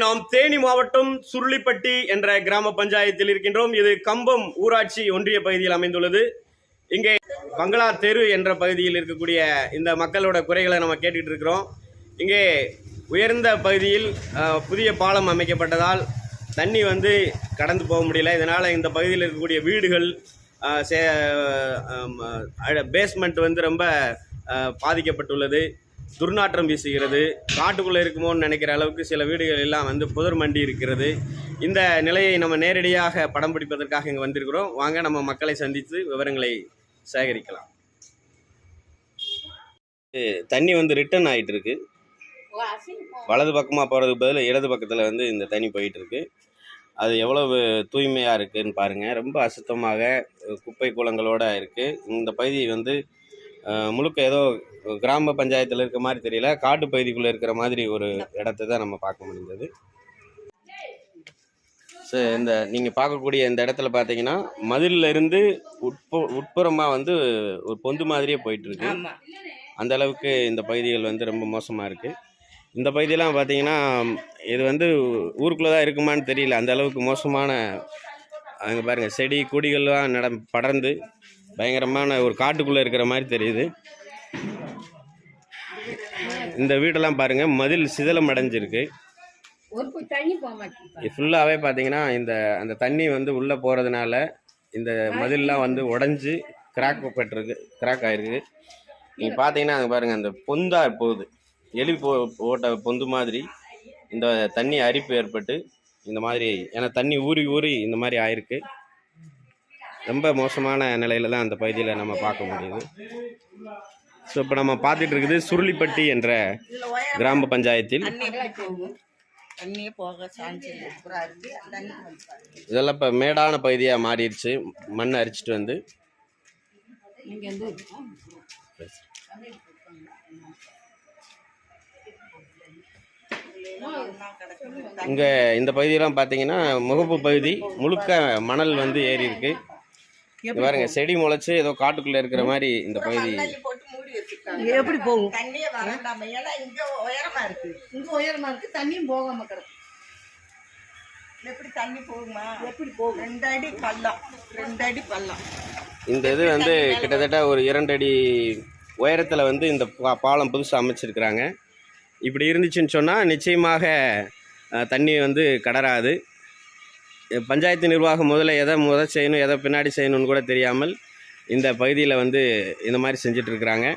நாம் தேனி மாவட்டம் சுருளிப்பட்டி என்ற கிராம பஞ்சாயத்தில் இருக்கின்றோம். இது கம்பம் ஊராட்சி ஒன்றிய பகுதியில் அமைந்துள்ளது. இங்கே பங்களா தெரு என்ற பகுதியில் இருக்கக்கூடிய இந்த மக்களோட குறைகளை நம்ம கேட்டுக்கிட்டு இருக்கிறோம். இங்கே உயர்ந்த பகுதியில் புதிய பாலம் அமைக்கப்பட்டதால் தண்ணி கடந்து போக முடியல. இதனால் இந்த பகுதியில் இருக்கக்கூடிய வீடுகள் பேஸ்மெண்ட் ரொம்ப பாதிக்கப்பட்டுள்ளது. துர்நாற்றம் வீசுகிறது. காட்டுக்குள்ளே இருக்குமோன்னு நினைக்கிற அளவுக்கு சில வீடுகள் எல்லாம் புதர் மண்டி இருக்கிறது. இந்த நிலையை நம்ம நேரடியாக படம் பிடிப்பதற்காக இங்கே வந்திருக்கிறோம். வாங்க நம்ம மக்களை சந்தித்து விவரங்களை சேகரிக்கலாம். தண்ணி ரிட்டர்ன் ஆகிட்டு இருக்கு. வலது பக்கமாக போகிறதுக்கு பதில் இடது பக்கத்தில் இந்த தண்ணி போயிட்டு இருக்கு. அது எவ்வளவு தூய்மையாக இருக்குதுன்னு பாருங்கள். ரொம்ப அசுத்தமாக குப்பை கூலங்களோடு இருக்குது. இந்த பகுதி முழுக்க ஏதோ கிராம பஞ்சாயத்தில் இருக்கிற மாதிரி தெரியல, காட்டு பகுதிக்குள்ளே இருக்கிற மாதிரி ஒரு இடத்தை தான் நம்ம பார்க்க முடிந்தது. ஸோ நீங்கள் பார்க்கக்கூடிய இந்த இடத்துல பார்த்தீங்கன்னா மதிலில் இருந்து உட்புறமாக ஒரு பொந்து மாதிரியே போயிட்டுருக்கு. அந்த அளவுக்கு இந்த பகுதிகள் ரொம்ப மோசமாக இருக்குது. இந்த பகுதியெல்லாம் பார்த்தீங்கன்னா இது ஊருக்குள்ளே தான் இருக்குமான்னு தெரியல, அந்த அளவுக்கு மோசமான. அங்கே பாருங்கள், செடி கொடிகள்லாம் படர்ந்து பயங்கரமான ஒரு காட்டுக்குள்ளே இருக்கிற மாதிரி தெரியுது. இந்த வீடெல்லாம் பாருங்கள், மதில் சிதலம் அடைஞ்சிருக்கு. ஃபுல்லாகவே பார்த்தீங்கன்னா அந்த தண்ணி உள்ளே போகிறதுனால இந்த மதிலெலாம் உடஞ்சி கிராக் ஆகிருக்கு. நீங்கள் பார்த்தீங்கன்னா அங்கே பாருங்கள், அந்த பொந்தா போகுது, எலி ஓட்ட பொந்து மாதிரி இந்த தண்ணி அரிப்பு ஏற்பட்டு இந்த மாதிரி, ஏன்னா தண்ணி ஊறி ஊறி இந்த மாதிரி ஆயிருக்கு. ரொம்ப மோசமான நிலையில் தான் அந்த பகுதியில் நம்ம பார்க்க முடியுது. ஸோ இப்போ நம்ம பார்த்துட்டு இருக்குது சுருளிப்பட்டி என்ற கிராம பஞ்சாயத்தில். இதெல்லாம் இப்போ மேடான பகுதியாக மாறிடுச்சு. மண் அரிச்சிட்டு இங்கே இந்த பகுதியெல்லாம் பார்த்தீங்கன்னா முகப்பு பகுதி முழுக்க மணல் ஏறி இருக்கு. பாருங்க, செடி முளைச்சு ஏதோ காட்டுக்குள்ள இருக்கிற மாதிரி இந்த பகுதி. எப்படி போகும்? தண்ணியே வரண்டாம, ஏன்னா இங்க உயரமா இருக்கு, இங்க உயரமா இருக்கு, தண்ணியும் போகாம கிடக்கு. எப்படி தண்ணி போகுமா? எப்படி போகும்? 2 அடி பள்ளம், 2 அடி பள்ளம். இந்த இது கிட்டத்தட்ட ஒரு 2 அடி உயரத்தில் இந்த பாலம் புதுசாக அமைச்சிருக்கிறாங்க. இப்படி இருந்துச்சுன்னு சொன்னால் நிச்சயமாக தண்ணி கடறாது. பஞ்சாயத்து நிர்வாகம் முதல்ல எதை செய்யணும், எதை பின்னாடி செய்யணும்னு கூட தெரியாமல் இந்த பகுதியில் இந்த மாதிரி செஞ்சிட்ருக்குறாங்க.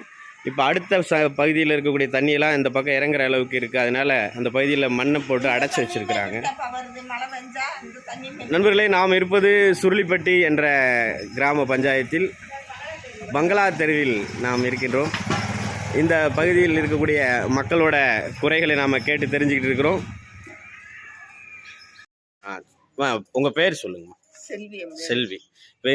இப்போ அடுத்த பகுதியில் இருக்கக்கூடிய தண்ணியெல்லாம் இந்த பக்கம் இறங்குற அளவுக்கு இருக்குது. அதனால் அந்த பகுதியில் மண்ணை போட்டு அடைச்சி வச்சுருக்கிறாங்க. நண்பர்களே, நாம் இருப்பது சுருளிப்பட்டி என்ற கிராம பஞ்சாயத்தில் பங்களா தெருவில் நாம் இருக்கின்றோம். இந்த பகுதியில் இருக்கக்கூடிய மக்களோட குறைகளை நாம் கேட்டு தெரிஞ்சுக்கிட்டு இருக்கிறோம். உங்கள் பேர் சொல்லுங்கம்மா. செல்வி. இப்போ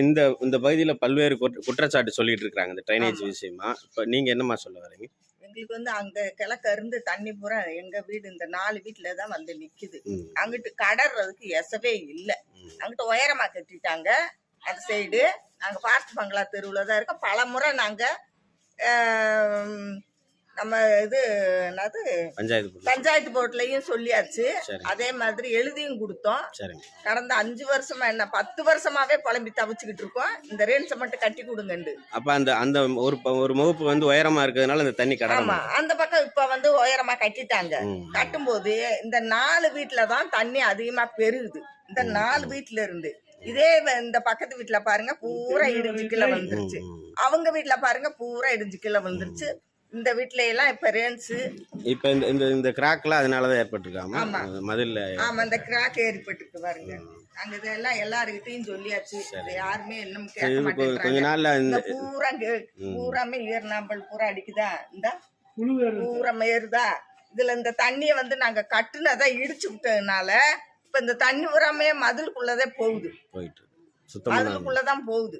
இந்த பகுதியில் பல்வேறு குற்றச்சாட்டு சொல்லிட்டு இருக்கிறாங்க இந்த ட்ரைனேஜ் விஷயமா. இப்போ நீங்கள் என்னம்மா சொல்ல வரீங்க? எங்களுக்கு அங்கே கிழக்க இருந்து தண்ணி பூரா எங்கள் வீடு இந்த 4 வீட்டில் தான் நிற்குது. அங்கிட்டு கடறதுக்கு எசவே இல்லை. அங்கிட்டு உயரமாக கட்டிட்டாங்க. அந்த சைடு நாங்கள் ஃபாஸ்ட் பங்களா தெருவில் தான் இருக்கோம். பல முறை நாங்கள் நம்ம என்னது பஞ்சாயத்து போர்ட்லயும் சொல்லியாச்சு. அதே மாதிரி எழுதியும் கொடுத்தோம். கடந்த 5 வருஷமா என்ன 10 வருஷமாவே புலம்பி தவிச்சுக்கிட்டு இருக்கோம். இந்த ரேன்ஸை மட்டும் கட்டி கொடுங்கண்டு. அப்ப அந்த ஒரு முகப்பு உயரமா இருக்கிறதுனால அந்த தண்ணி கடமா. அந்த பக்கம் இப்ப உயரமா கட்டிட்டாங்க. கட்டும்போது இந்த 4 வீட்டுல தான் தண்ணி அதிகமா பெருகுது. இந்த 4 வீட்டுல இருந்து இதே இந்த பக்கத்து வீட்டுல பாருங்க பூரா இடிஞ்சு கீழே வந்துருச்சு. அவங்க வீட்டுல பாருங்க பூரா இடிஞ்சு கீழே வந்துருச்சு. இந்த வீட்ல எல்லாம் இப்ப ரேன்ஸ் இப்ப இந்த கிராக்லாம் அதனாலதான் ஏற்பட்டிருக்காங்க. மதில்ல இந்த கிராக் ஏற்பட்டிருக்கு பாருங்க. அங்க இதெல்லாம் எல்லாருக்கிட்டையும் சொல்லியாச்சு. யாருமே இன்னும் கேட்க மாட்டேங்கிறாங்க. கொஞ்ச நாள்ல இந்த பூராமே ஈரநாம்பல் பூரா அடிக்குதா, இந்த பூரா ஏறுதா. இதுல இந்த தண்ணிய நாங்க கட்டுனதை இடிச்சு விட்டதுனால இப்ப இந்த தண்ணி பூராமே மதிலுக்குள்ளதான் போகுது. மதிலுக்குள்ளதான் போகுது.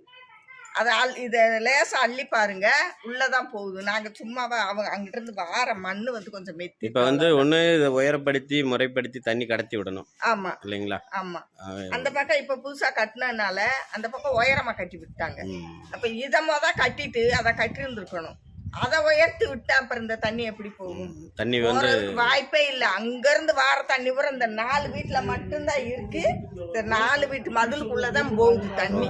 இதை லேசா அள்ளி பாருங்க, உள்ளதான் போகுது. நாங்க சும்மாவா அவங்க அங்கிட்ட இருந்து வார மண்ணு கொஞ்சம் மெத்தி. இப்ப ஒண்ணு இதை உயரப்படுத்தி முறைப்படுத்தி தண்ணி கடத்தி விடணும். ஆமா இல்லைங்களா? ஆமா. அந்த பக்கம் இப்ப புதுசா கட்டினதுனால அந்த பக்கம் உயரமா கட்டி விட்டாங்க. அப்ப இதமா தான் கட்டிட்டு அதை கட்டி இருந்திருக்கணும். அதை உயர்த்தி விட்டா அப்புறம் இந்த தண்ணி எப்படி போகும்? தண்ணி வந்து போறதுக்கு வாய்ப்பே இல்லை. அங்க இருந்து வார தண்ணி பூரா இந்த 4 வீட்டுல மட்டும்தான் இருக்கு. இந்த 4 வீட்டு மதிலுக்குள்ளதான் போகுது தண்ணி.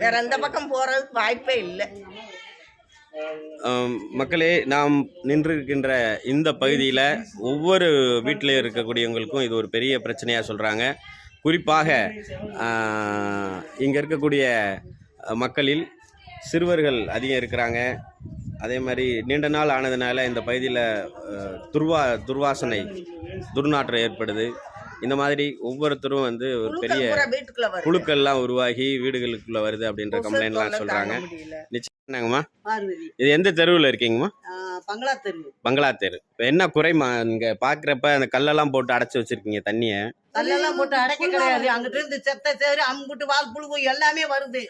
வேற எந்த பக்கம் போறதுக்கு வாய்ப்பே இல்லை. மக்களே, நாம் நின்றிருக்கின்ற இந்த பகுதியில் ஒவ்வொரு வீட்டில் இருக்கக்கூடியவங்களுக்கும் இது ஒரு பெரிய பிரச்சனையாக சொல்கிறாங்க. குறிப்பாக இங்கே இருக்கக்கூடிய மக்களில் சிறுவர்கள் அதிகம் இருக்கிறாங்க. அதே மாதிரி நீண்ட நாள் ஆனதுனால இந்த பகுதியில் துர்வாசனை துர்நாற்றம் ஏற்படுது. இந்த மாதிரி ஒவ்வொருத்தரும் வந்து ஒரு பெரிய புழுக்கள்லாம் உருவாகி வீடுகளுக்குள்ள வருது அப்படின்ற கம்ப்ளைண்ட்லாம் சொல்றாங்க. நிச்சயமாங்கம்மா, இது எந்த தெருவில் இருக்கீங்கம்மா? பங்களா தெரு. என்ன குறைமா இங்க பாக்குறப்ப அந்த கல்லெல்லாம் போட்டு அடைச்சு வச்சிருக்கீங்க தண்ணிய? கல்லெல்லாம் போட்டு அடைக்க கிடையாது. அங்கிட்டு இருந்து செத்த சேரு அம்புட்டு வால் புழுகு எல்லாமே வருது.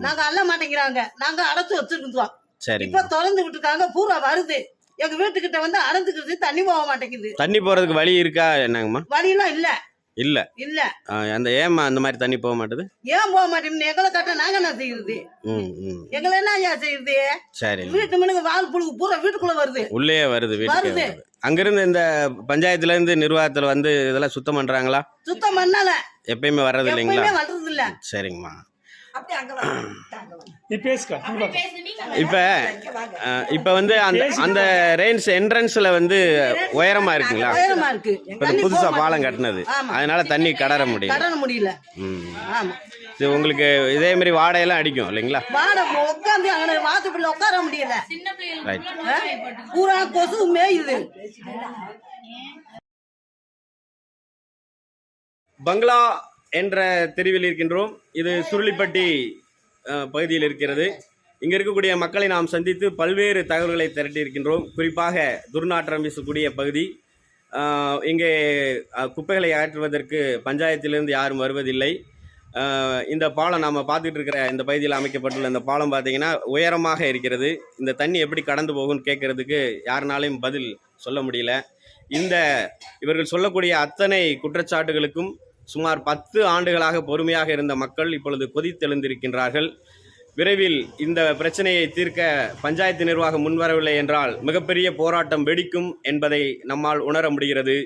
நாங்க அள்ள மாட்டேங்கிறாங்க. நாங்க அடைச்சு வச்சிருக்கோம். சரி, இப்ப திறந்து விட்டுருக்காங்க. பூரா வருது. எங்க வீட்டுக்கிட்ட வந்து அடைஞ்சுக்கிறது. தண்ணி போக மாட்டேங்குது. தண்ணி போறதுக்கு வழி இருக்கா என்னங்கம்மா? வழியெல்லாம் இல்ல. இல்ல இல்ல. அந்த ஏமா அந்த மாதிரி தண்ணி போக மாட்டேது? ஏன் போக மாட்டேங்குது? எங்களை கட்ட நாங்க என்ன செய்யுது? எங்களை என்ன ஐயா செய்யுது? சரி, வீட்டு மனுங்க வால் புழுகு பூரா வீட்டுக்குள்ள வருது. உள்ளே வருது வீட்டுக்கு. அங்கிருந்து இந்த பஞ்சாயத்துல இருந்து நிர்வாகத்துல வந்து இதெல்லாம் சுத்தம் பண்றாங்களா? சுத்தம் பண்ணல. எப்பயுமே வர்றது இல்லைங்களா? வர்றது இல்ல. சரிங்கம்மா. இப்ப வந்து அந்த ரேஞ்ச் என்ட்ரன்ஸ்ல வந்து உயரமா இருக்குங்களா? உயரமா இருக்கு. புதுசா பாலம் கட்டினது, அதனால தண்ணி கடற முடியல. இது உங்களுக்கு இதே மாதிரி வாடையெல்லாம் அடிக்கும் இல்லைங்களா? உட்காந்து அங்க வாசப்படியில உட்கார முடியல. பூரா கொசு மேயுது. பங்களா என்ற தெருவில் இருக்கின்றோம். இது சுருளிப்பட்டி பகுதியில் இருக்கிறது. இங்கே இருக்கக்கூடிய மக்களை நாம் சந்தித்து பல்வேறு தகவல்களை திரட்டி இருக்கின்றோம். குறிப்பாக துர்நாற்றம் வீசக்கூடிய பகுதி. இங்கே குப்பைகளை அகற்றுவதற்கு பஞ்சாயத்திலிருந்து யாரும் வருவதில்லை. இந்த பாலம் நாம் பார்த்துட்டு இருக்கிற இந்த பகுதியில் அமைக்கப்பட்டுள்ள இந்த பாலம் பார்த்தீங்கன்னா உயரமாக இருக்கிறது. இந்த தண்ணி எப்படி கடந்து போகும்னு கேட்கறதுக்கு யாருனாலையும் பதில் சொல்ல முடியல. இவர்கள் சொல்லக்கூடிய அத்தனை குற்றச்சாட்டுகளுக்கும் சுமார் 10 ஆண்டுகளாக பொறுமையாக இருந்த மக்கள் இப்பொழுது கொதித்தெழுந்திருக்கின்றார்கள். விரைவில் இந்த பிரச்சனையை தீர்க்க பஞ்சாயத்து நிர்வாகம் முன்வரவில்லை என்றால் மிகப்பெரிய போராட்டம் வெடிக்கும் என்பதை நம்மால் உணர முடிகிறது.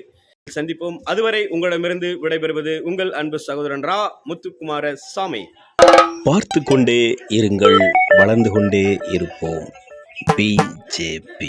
சந்திப்போம். அதுவரை உங்களிடமிருந்து விடைபெறுவது உங்கள் அன்பு சகோதரன் ரா முத்துக்குமார சாமி. பார்த்து கொண்டே இருங்கள், வளர்ந்து கொண்டே இருப்போம். BJP.